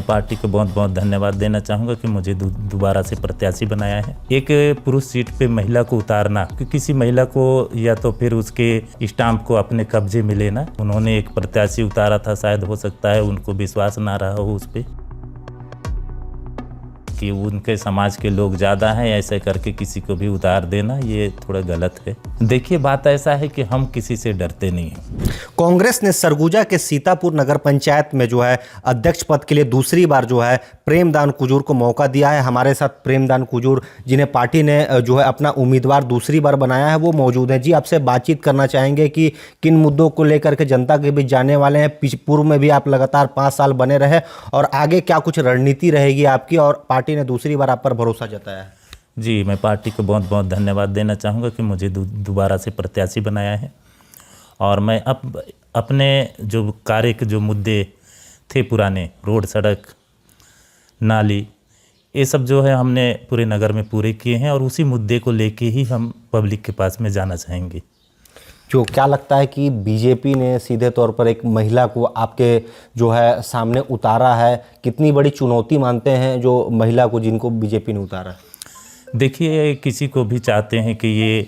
मैं पार्टी को बहुत बहुत धन्यवाद देना चाहूँगा कि मुझे दोबारा से प्रत्याशी बनाया है। एक पुरुष सीट पे महिला को उतारना, कि किसी महिला को या तो फिर उसके स्टाम्प को अपने कब्जे में लेना, उन्होंने एक प्रत्याशी उतारा था, शायद हो सकता है उनको विश्वास ना रहा हो उस पर कि उनके समाज के लोग ज़्यादा हैं, ऐसे करके किसी को भी उतार देना ये थोड़ा गलत है। देखिए, बात ऐसा है कि हम किसी से डरते नहीं हैं। कांग्रेस ने सरगुजा के सीतापुर नगर पंचायत में जो है अध्यक्ष पद के लिए दूसरी बार जो है प्रेमदान कुजूर को मौका दिया है। हमारे साथ प्रेमदान कुजूर, जिन्हें पार्टी ने जो है अपना उम्मीदवार दूसरी बार बनाया है, वो मौजूद हैं। जी, आपसे बातचीत करना चाहेंगे कि किन मुद्दों को लेकर के जनता के बीच जाने वाले हैं। पूर्व में भी आप लगातार 5 साल बने रहे और आगे क्या कुछ रणनीति रहेगी आपकी, और पार्टी ने दूसरी बार आप पर भरोसा जताया है। जी, मैं पार्टी को बहुत बहुत धन्यवाद देना चाहूँगा कि मुझे दोबारा से प्रत्याशी बनाया है। और मैं अब अपने जो कार्य के जो मुद्दे थे पुराने, रोड, सड़क, नाली, ये सब जो है हमने पूरे नगर में पूरे किए हैं और उसी मुद्दे को लेके ही हम पब्लिक के पास में जाना चाहेंगे। जो क्या लगता है कि बीजेपी ने सीधे तौर पर एक महिला को आपके जो है सामने उतारा है, कितनी बड़ी चुनौती मानते हैं जो महिला को जिनको बीजेपी ने उतारा है? देखिए, किसी को भी चाहते हैं कि ये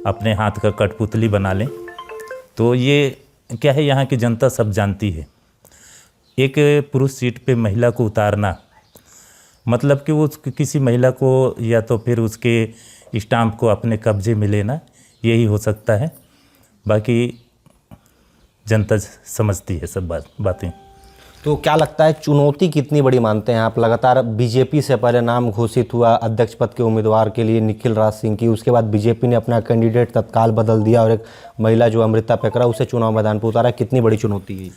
अपने हाथ का कठपुतली बना लें, तो ये क्या है, यहाँ की जनता सब जानती है। एक पुरुष सीट पे महिला को उतारना मतलब कि वो किसी महिला को या तो फिर उसके स्टाम्प को अपने कब्जे में लेना, यही हो सकता है। बाकी जनता समझती है सब बातें। तो क्या लगता है चुनौती कितनी बड़ी मानते हैं आप? लगातार बीजेपी से पहले नाम घोषित हुआ अध्यक्ष पद के उम्मीदवार के लिए निखिल राज सिंह की, उसके बाद बीजेपी ने अपना कैंडिडेट तत्काल बदल दिया और एक महिला जो अमृता पेकरा, उसे चुनाव मैदान पर उतारा। कितनी बड़ी चुनौती है?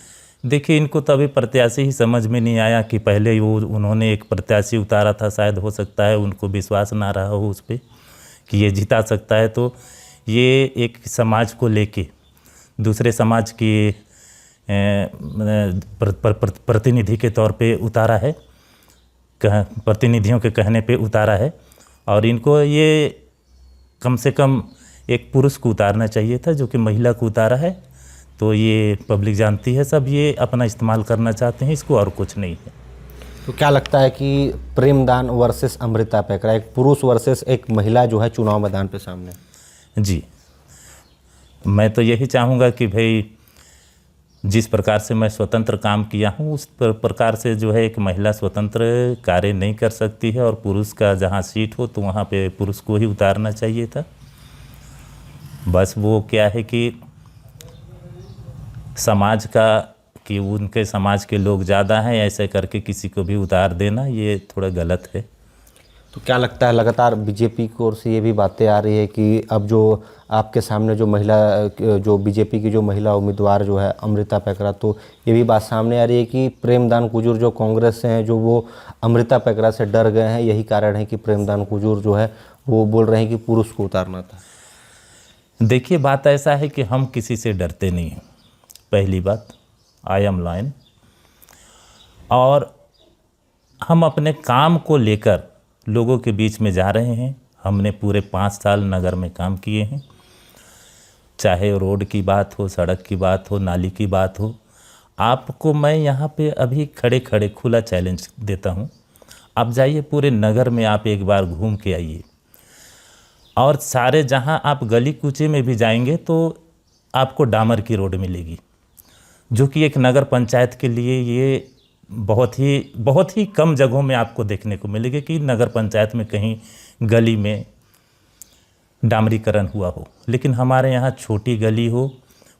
देखिए, इनको तो अभी प्रत्याशी ही समझ में नहीं आया कि पहले उन्होंने एक प्रत्याशी उतारा था, शायद हो सकता है उनको विश्वास ना रहा हो उस पर कि ये जिता सकता है। तो ये एक समाज को लेके दूसरे समाज की प्रतिनिधि के तौर पे उतारा है, प्रतिनिधियों के कहने पे उतारा है। और इनको ये कम से कम एक पुरुष को उतारना चाहिए था, जो कि महिला को उतारा है। तो ये पब्लिक जानती है, सब ये अपना इस्तेमाल करना चाहते हैं इसको, और कुछ नहीं है। तो क्या लगता है कि प्रेमदान वर्सेस अमृता पेकरा, एक पुरुष वर्सेस एक महिला जो है चुनाव मैदान पे सामने? जी, मैं तो यही चाहूँगा कि भाई जिस प्रकार से मैं स्वतंत्र काम किया हूँ उस प्रकार से जो है एक महिला स्वतंत्र कार्य नहीं कर सकती है, और पुरुष का जहाँ सीट हो तो वहाँ पे पुरुष को ही उतारना चाहिए था। बस वो क्या है कि समाज का, कि उनके समाज के लोग ज़्यादा हैं, ऐसे करके किसी को भी उतार देना ये थोड़ा गलत है। तो क्या लगता है, लगातार बीजेपी की ओर से ये भी बातें आ रही है कि अब जो आपके सामने जो महिला, जो बीजेपी की जो महिला उम्मीदवार जो है अमृता पेकरा, तो ये भी बात सामने आ रही है कि प्रेमदान कुजूर जो कांग्रेस से हैं, जो वो अमृता पेकरा से डर गए हैं। यही कारण है कि प्रेमदान कुजूर जो है वो बोल रहे हैं कि पुरुष को उतारना था। देखिए, बात ऐसा है कि हम किसी से डरते नहीं हैं। पहली बात, आई एम लाइन, और हम अपने काम को लेकर लोगों के बीच में जा रहे हैं। हमने पूरे 5 साल नगर में काम किए हैं, चाहे रोड की बात हो, सड़क की बात हो, नाली की बात हो। आपको मैं यहाँ पे अभी खड़े खड़े खुला चैलेंज देता हूँ, आप जाइए पूरे नगर में, आप एक बार घूम के आइए, और सारे जहाँ आप गली कूचे में भी जाएंगे तो आपको डामर की रोड मिलेगी, जो कि एक नगर पंचायत के लिए ये बहुत ही कम जगहों में आपको देखने को मिलेगी कि नगर पंचायत में कहीं गली में डामरीकरण हुआ हो। लेकिन हमारे यहाँ छोटी गली हो,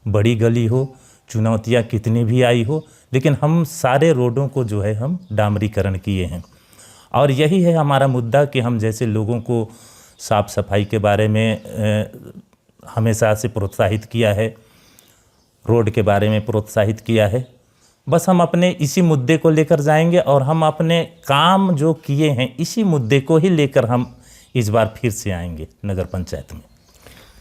बड़ी गली हो, चुनौतियाँ कितनी भी आई हो, लेकिन हम सारे रोडों को जो है हम डामरीकरण किए हैं। और यही है हमारा मुद्दा कि हम जैसे लोगों को साफ़ सफाई के बारे में हमेशा से प्रोत्साहित किया है, रोड के बारे में प्रोत्साहित किया है। बस हम अपने इसी मुद्दे को लेकर जाएंगे, और हम अपने काम जो किए हैं इसी मुद्दे को ही लेकर हम इस बार फिर से आएंगे नगर पंचायत में।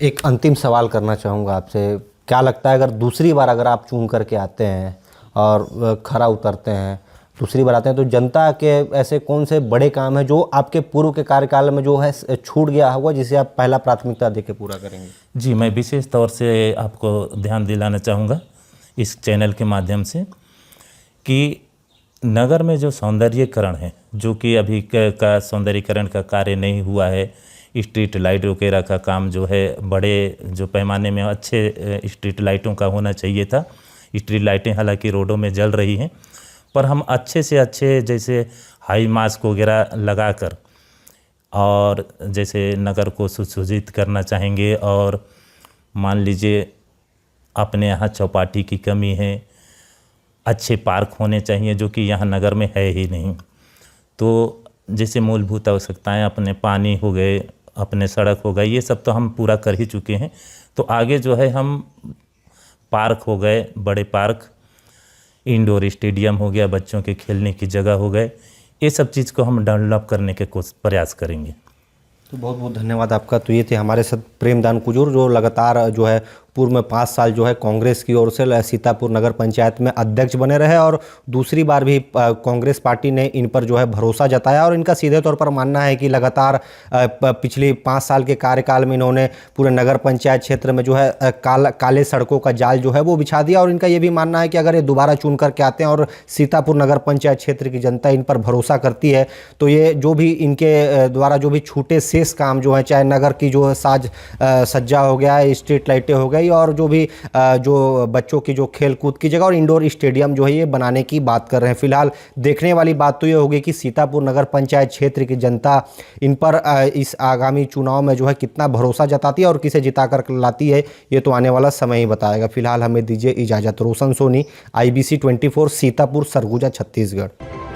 एक अंतिम सवाल करना चाहूँगा आपसे, क्या लगता है अगर दूसरी बार अगर आप चुन करके आते हैं और खरा उतरते हैं, दूसरी बार आते हैं, तो जनता के ऐसे कौन से बड़े काम हैं जो आपके पूर्व के कार्यकाल में जो है छूट गया होगा, जिसे आप पहला प्राथमिकता देके पूरा करेंगे? जी, मैं विशेष तौर से आपको ध्यान दिलाना चाहूँगा इस चैनल के माध्यम से कि नगर में जो सौंदर्यीकरण है, जो कि अभी का सौंदर्यीकरण का कार्य नहीं हुआ है, स्ट्रीट लाइट वगैरह का काम जो है बड़े जो पैमाने में अच्छे स्ट्रीट लाइटों का होना चाहिए था। स्ट्रीट लाइटें हालांकि रोडों में जल रही हैं, पर हम अच्छे से अच्छे जैसे हाई मास्क वगैरह लगाकर और जैसे नगर को सुसज्जित करना चाहेंगे। और मान लीजिए अपने यहाँ चौपाटी की कमी है, अच्छे पार्क होने चाहिए जो कि यहाँ नगर में है ही नहीं। तो जैसे मूलभूत आवश्यकताएं अपने पानी हो गए, अपने सड़क हो गए, ये सब तो हम पूरा कर ही चुके हैं। तो आगे जो है हम पार्क हो गए, बड़े पार्क, इंडोर स्टेडियम हो गया, बच्चों के खेलने की जगह हो गए, ये सब चीज़ को हम डेवलप करने के प्रयास करेंगे। तो बहुत बहुत धन्यवाद आपका। तो ये थे हमारे साथ प्रेमदान कुजूर, जो लगातार जो है पूर्व में 5 साल जो है कांग्रेस की ओर से सीतापुर नगर पंचायत में अध्यक्ष बने रहे और दूसरी बार भी कांग्रेस पार्टी ने इन पर जो है भरोसा जताया। और इनका सीधे तौर पर मानना है कि लगातार पिछले 5 साल के कार्यकाल में इन्होंने पूरे नगर पंचायत क्षेत्र में जो है काले सड़कों का जाल जो है वो बिछा दिया। और इनका ये भी मानना है कि अगर ये दोबारा चुन करके आते हैं और सीतापुर नगर पंचायत क्षेत्र की जनता इन पर भरोसा करती है, तो ये जो भी इनके द्वारा जो भी छूटे शेष काम जो है, चाहे नगर की जो साज सज्जा हो गया, स्ट्रीट लाइटें हो गई, और जो भी जो बच्चों की जो खेल कूद की जगह और इंडोर स्टेडियम जो है ये बनाने की बात कर रहे हैं। फिलहाल देखने वाली बात तो ये होगी कि सीतापुर नगर पंचायत क्षेत्र की जनता इन पर इस आगामी चुनाव में जो है कितना भरोसा जताती है और किसे जिता कर लाती है, ये तो आने वाला समय ही बताएगा। फिलहाल हमें दीजिए इजाज़त। रोशन सोनी, IBC 24, सीतापुर, सरगुजा, छत्तीसगढ़।